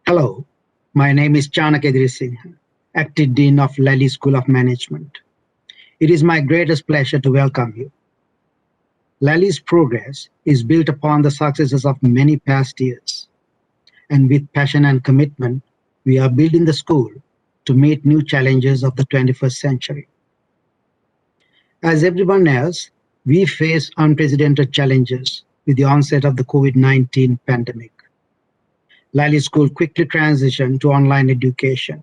Hello, my name is Chanak Singh, Active Dean of Lally School of Management. It is my greatest pleasure to welcome you. Lally's progress is built upon the successes of many past years, and with passion and commitment, we are building the school to meet new challenges of the 21st century. As everyone else, we face unprecedented challenges with the onset of the COVID-19 pandemic. Lally School quickly transitioned to online education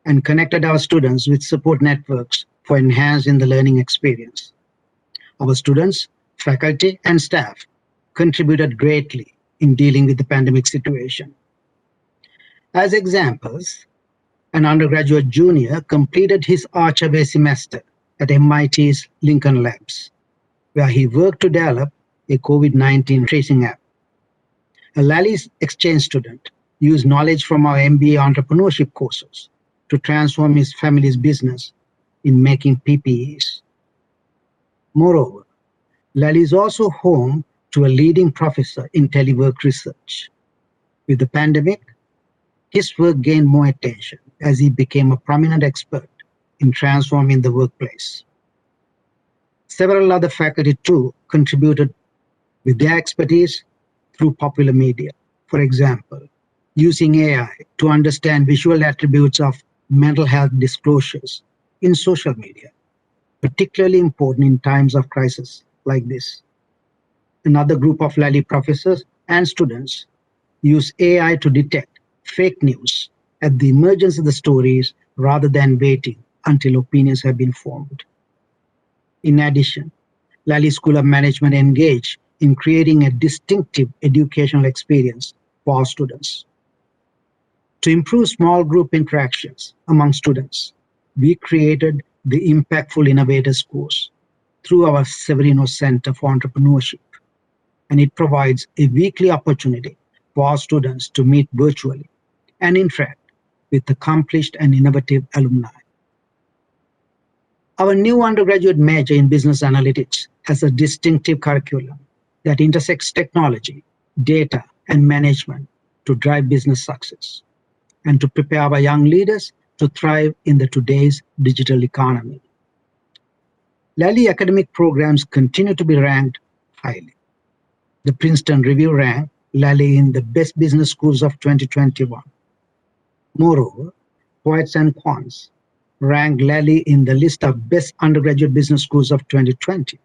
and connected our students with support networks for enhancing the learning experience. Our students, faculty, and staff contributed greatly in dealing with the pandemic situation. As examples, an undergraduate junior completed his Archway semester at MIT's Lincoln Labs, where he worked to develop a COVID-19 tracing app. A Lally's exchange student used knowledge from our MBA entrepreneurship courses to transform his family's business in making PPEs. Moreover, Lally is also home to a leading professor in telework research. With the pandemic, his work gained more attention as he became a prominent expert in transforming the workplace. Several other faculty too contributed with their expertise through popular media. For example, using AI to understand visual attributes of mental health disclosures in social media, particularly important in times of crisis like this. Another group of Lally professors and students use AI to detect fake news at the emergence of the stories rather than waiting until opinions have been formed. In addition, Lally School of Management engaged in creating a distinctive educational experience for our students. To improve small group interactions among students, we created the Impactful Innovators course through our Severino Center for Entrepreneurship, and it provides a weekly opportunity for our students to meet virtually and interact with accomplished and innovative alumni. Our new undergraduate major in business analytics has a distinctive curriculum that intersects technology, data, and management to drive business success and to prepare our young leaders to thrive in the today's digital economy. Lally academic programs continue to be ranked highly. The Princeton Review ranked Lally in the best business schools of 2021. Moreover, Poets and Quants ranked Lally in the list of best undergraduate business schools of 2020.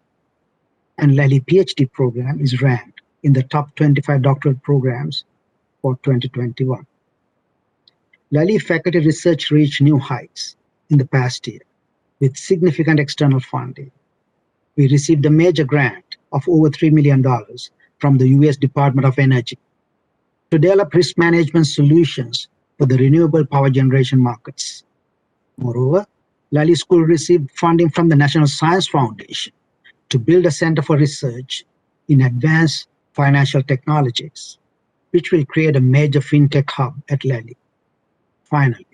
And Lally PhD program is ranked in the top 25 doctoral programs for 2021. Lally faculty research reached new heights in the past year with significant external funding. We received a major grant of over $3 million from the US Department of Energy to develop risk management solutions for the renewable power generation markets. Moreover, Lally School received funding from the National Science Foundation to build a center for research in advanced financial technologies, which will create a major fintech hub at Lally. Finally,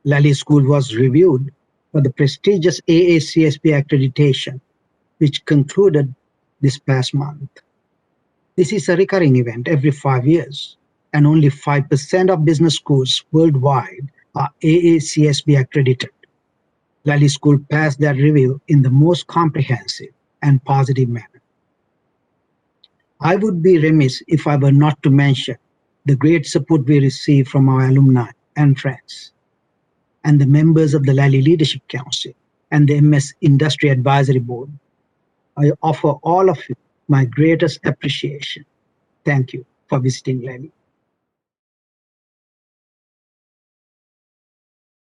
Lally School was reviewed for the prestigious AACSB accreditation, which concluded this past month. This is a recurring event every 5 years, and only 5% of business schools worldwide are AACSB accredited. Lally School passed that review in the most comprehensive and positive manner. I would be remiss if I were not to mention the great support we receive from our alumni and friends, and the members of the Lally Leadership Council and the MS Industry Advisory Board. I offer all of you my greatest appreciation. Thank you for visiting Lally.